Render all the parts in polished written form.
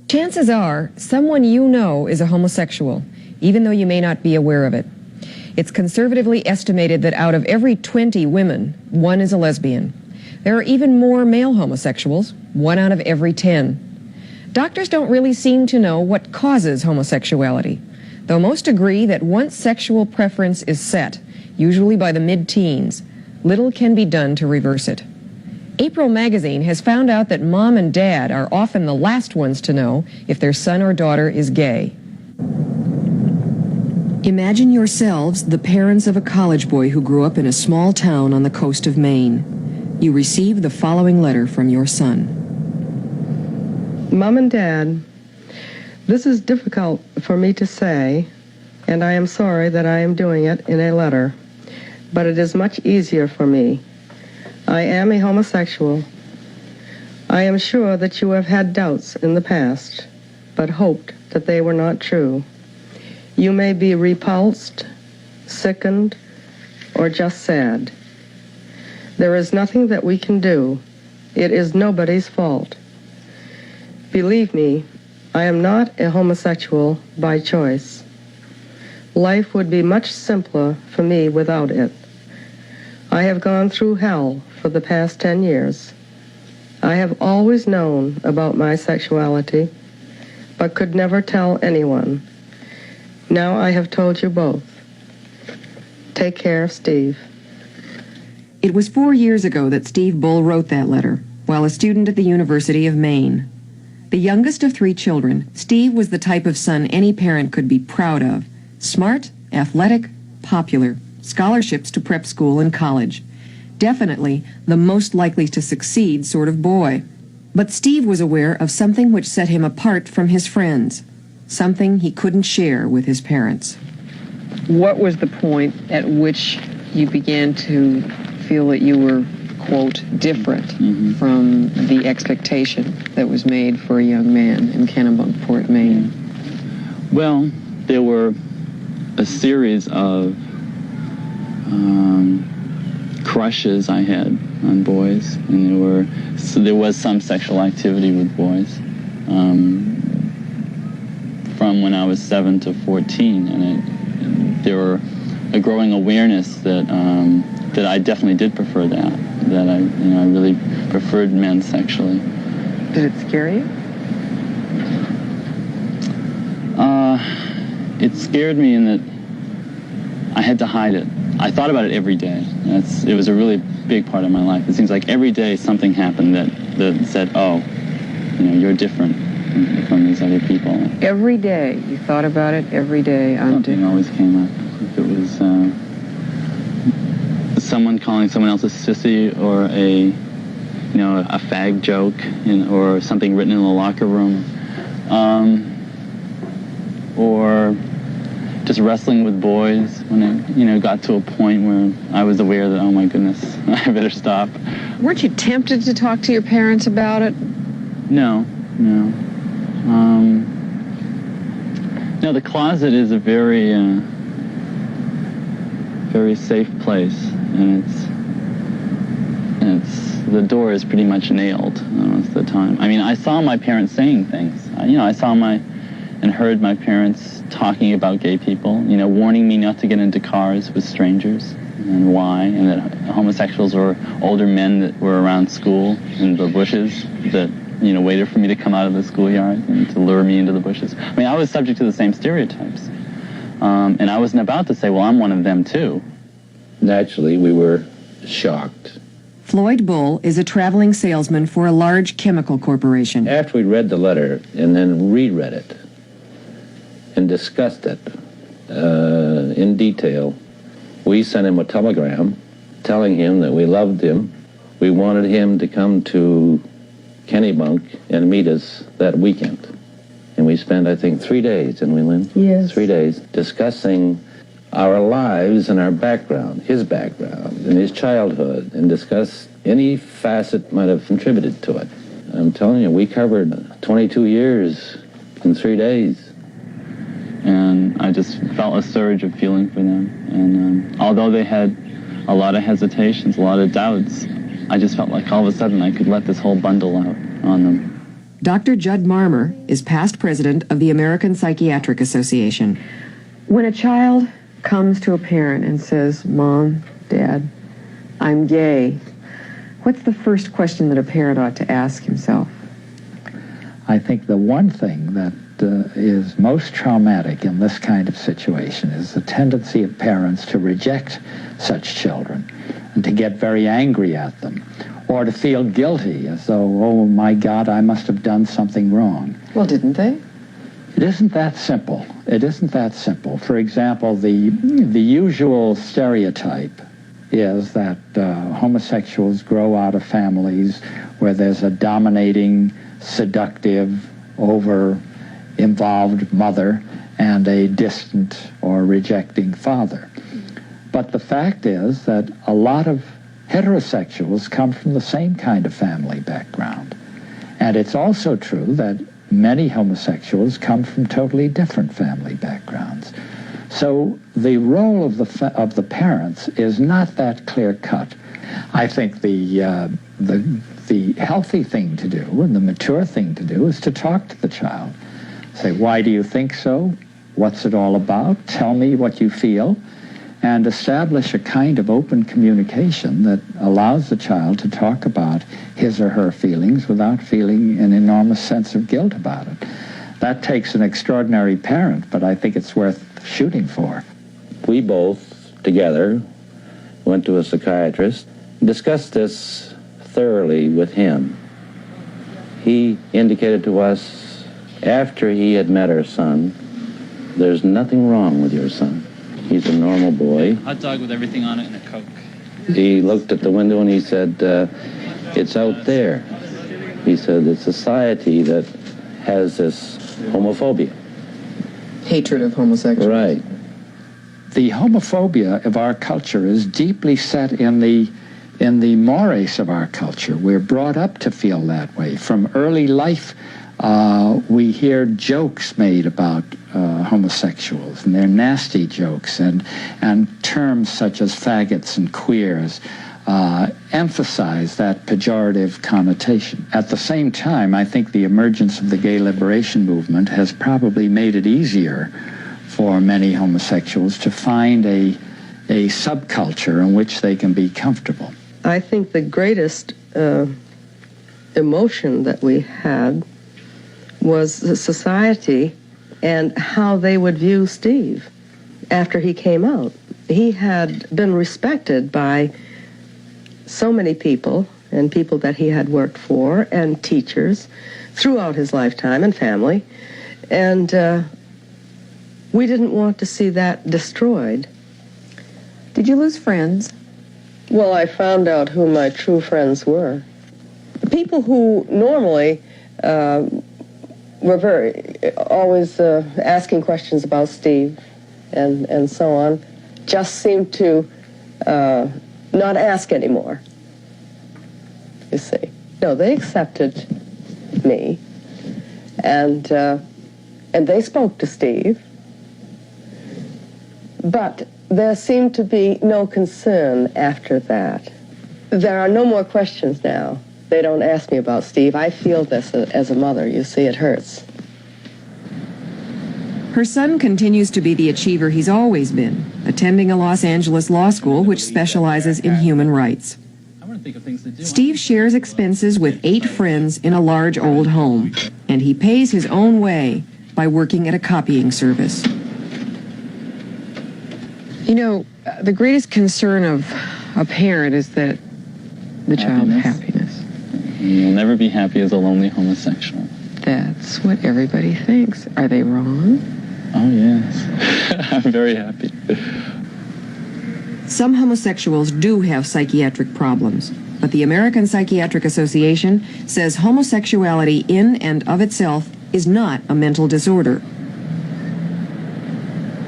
Chances are, someone you know is a homosexual, even though you may not be aware of it. It's conservatively estimated that out of every 20 women, one is a lesbian. There are even more male homosexuals, 1 out of every 10. Doctors don't really seem to know what causes homosexuality, though most agree that once sexual preference is set, usually by the mid-teens, little can be done to reverse it. April magazine has found out that mom and dad are often the last ones to know if their son or daughter is gay. Imagine yourselves the parents of a college boy who grew up in a small town on the coast of Maine. You receive the following letter from your son. Mom and Dad, this is difficult for me to say, and I am sorry that I am doing it in a letter, but it is much easier for me. I am a homosexual. I am sure that you have had doubts in the past, but hoped that they were not true. You may be repulsed, sickened, or just sad. There is nothing that we can do. It is nobody's fault. Believe me, I am not a homosexual by choice. Life would be much simpler for me without it. I have gone through hell for the past 10 years. I have always known about my sexuality, but could never tell anyone. Now I have told you both. Take care, Steve. It was 4 years ago that Steve Bull wrote that letter, while a student at the University of Maine. The youngest of 3 children, Steve was the type of son any parent could be proud of. Smart, athletic, popular, scholarships to prep school and college. Definitely the most likely to succeed sort of boy. But Steve was aware of something which set him apart from his friends, something he couldn't share with his parents. What was the point at which you began to feel that you were, quote, different from the expectation that was made for a young man in Kennebunkport, Maine? Well, there were a series of crushes I had on boys, and there was some sexual activity with boys from when I was 7 to 14, and there were a growing awareness that that I definitely did prefer that I really preferred men sexually. Did it scare you? It scared me in that I had to hide it. I thought about it every day. It was a really big part of my life. It seems like every day something happened that said, oh, you're different from these other people. Every day you thought about it, every day. Something always came up. If it was someone calling someone else a sissy, or a fag joke, or something written in the locker room, or just wrestling with boys when it got to a point where I was aware that, oh my goodness, I better stop. Weren't you tempted to talk to your parents about it? No. No, the closet is a very, very safe place, and the door is pretty much nailed most of the time. I mean, I saw my parents saying things. I saw and heard my parents talking about gay people, warning me not to get into cars with strangers, and why, and that homosexuals were older men that were around school in the bushes that, waited for me to come out of the schoolyard and to lure me into the bushes. I mean, I was subject to the same stereotypes. And I wasn't about to say, well, I'm one of them too. Naturally, we were shocked. Floyd Bull is a traveling salesman for a large chemical corporation. After we read the letter and then reread it and discussed it in detail, we sent him a telegram telling him that we loved him. We wanted him to come to Kennebunk and meet us that weekend. And we spent, I think, 3 days, didn't we, Lynn? Yes. 3 days discussing our lives and our background, his background and his childhood, and discuss any facet might have contributed to it. I'm telling you, we covered 22 years in 3 days. And I just felt a surge of feeling for them. And although they had a lot of hesitations, a lot of doubts, I just felt like all of a sudden I could let this whole bundle out on them. Dr. Judd Marmer is past president of the American Psychiatric Association. When a child comes to a parent and says, "Mom, Dad, I'm gay," what's the first question that a parent ought to ask himself? I think the one thing that is most traumatic in this kind of situation is the tendency of parents to reject such children and to get very angry at them, or to feel guilty as though, oh my God, I must have done something wrong. Well, didn't they? It isn't that simple. It isn't that simple. For example, the usual stereotype is that homosexuals grow out of families where there's a dominating, seductive, over-involved mother and a distant or rejecting father. But the fact is that a lot of heterosexuals come from the same kind of family background. And it's also true that many homosexuals come from totally different family backgrounds. So the role of the parents is not that clear-cut. I think the healthy thing to do and the mature thing to do is to talk to the child. Say, why do you think so? What's it all about? Tell me what you feel. And establish a kind of open communication that allows the child to talk about his or her feelings without feeling an enormous sense of guilt about it. That takes an extraordinary parent, but I think it's worth shooting for. We both, together, went to a psychiatrist, discussed this thoroughly with him. He indicated to us, after he had met our son, there's nothing wrong with your son. He's a normal boy. Hot dog with everything on it and a Coke. He looked at the window and he said, it's out there. He said, it's society that has this homophobia. Hatred of homosexuals. Right. The homophobia of our culture is deeply set in the mores of our culture. We're brought up to feel that way. From early life, we hear jokes made about homosexuals, and they're nasty jokes, and terms such as faggots and queers emphasize that pejorative connotation. At the same time, I think the emergence of the gay liberation movement has probably made it easier for many homosexuals to find a subculture in which they can be comfortable. I think the greatest emotion that we had was the society and how they would view Steve after he came out. He had been respected by so many people, and people that he had worked for, and teachers throughout his lifetime, and family, and we didn't want to see that destroyed. Did you lose friends? Well, I found out who my true friends were. People who normally were always asking questions about Steve and so on, just seemed to not ask anymore, you see. No, they accepted me, and they spoke to Steve, but there seemed to be no concern after that. There are no more questions now. They don't ask me about Steve. I feel this as a mother. You see, it hurts. Her son continues to be the achiever he's always been, attending a Los Angeles law school which specializes in human rights. Steve shares expenses with 8 friends in a large old home, and he pays his own way by working at a copying service. You know, the greatest concern of a parent is that the child's happiness. You'll never be happy as a lonely homosexual. That's what everybody thinks. Are they wrong? Oh, yes. I'm very happy. Some homosexuals do have psychiatric problems, but the American Psychiatric Association says homosexuality in and of itself is not a mental disorder.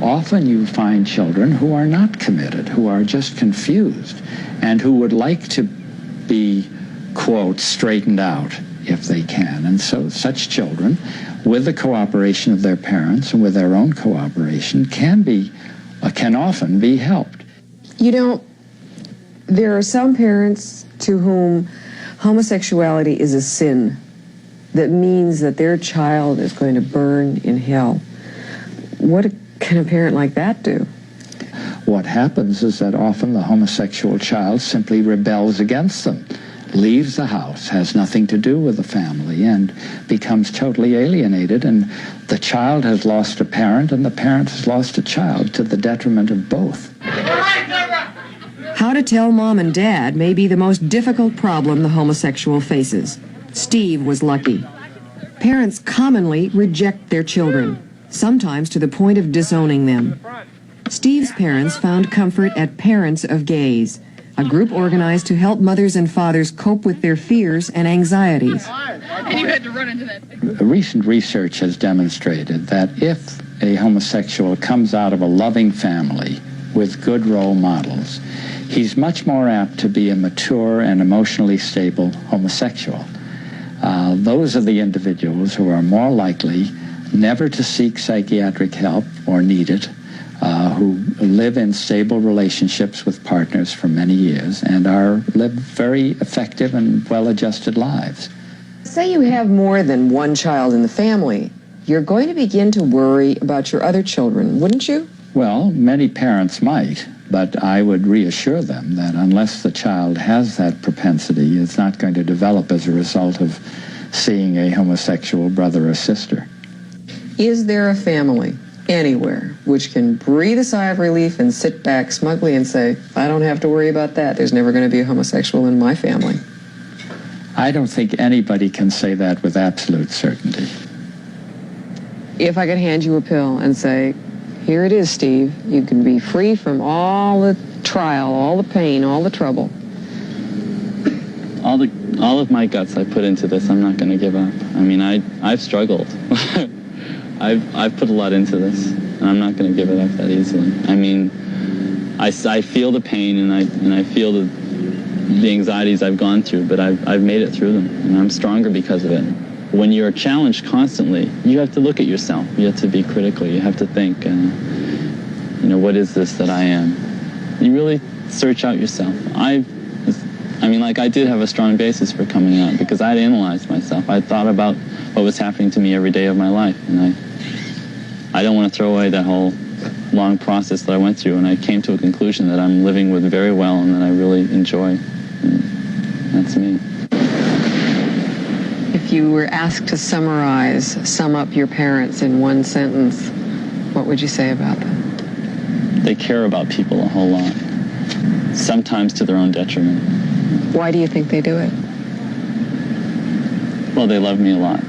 Often you find children who are not committed, who are just confused, and who would like to be, quote, straightened out if they can. And so such children, with the cooperation of their parents and with their own cooperation, can often be helped. You know, there are some parents to whom homosexuality is a sin. that means that their child is going to burn in hell. What can a parent like that do? What happens is that often the homosexual child simply rebels against them, leaves the house, has nothing to do with the family, and becomes totally alienated, and the child has lost a parent, and the parent has lost a child, to the detriment of both. How to tell mom and dad may be the most difficult problem the homosexual faces. Steve was lucky. Parents commonly reject their children, sometimes to the point of disowning them. Steve's parents found comfort at Parents of Gays, a group organized to help mothers and fathers cope with their fears and anxieties. And you had to run into that thing. Recent research has demonstrated that if a homosexual comes out of a loving family with good role models, he's much more apt to be a mature and emotionally stable homosexual. Those are the individuals who are more likely never to seek psychiatric help or need it, who live in stable relationships with partners for many years and live very effective and well-adjusted lives. Say you have more than one child in the family, you're going to begin to worry about your other children, wouldn't you? Well, many parents might, but I would reassure them that unless the child has that propensity, it's not going to develop as a result of seeing a homosexual brother or sister. Is there a family anywhere which can breathe a sigh of relief and sit back smugly and say, I don't have to worry about that. There's never going to be a homosexual in my family? I don't think anybody can say that with absolute certainty. If I could hand you a pill and say, here it is, Steve, you can be free from all the trial, all the pain, all the trouble. All of my guts I put into this, I'm not going to give up. I mean, I've struggled. I've put a lot into this, and I'm not going to give it up that easily. I mean, I feel the pain, and I feel the anxieties I've gone through, but I've made it through them, and I'm stronger because of it. When you're challenged constantly, you have to look at yourself. You have to be critical. You have to think, what is this that I am? You really search out yourself. I did have a strong basis for coming out because I'd analyzed myself. I thought about what was happening to me every day of my life, and I don't want to throw away that whole long process that I went through, and I came to a conclusion that I'm living with very well and that I really enjoy. And that's me. If you were asked to sum up your parents in one sentence, what would you say about them? They care about people a whole lot, sometimes to their own detriment. Why do you think they do it? Well, they love me a lot.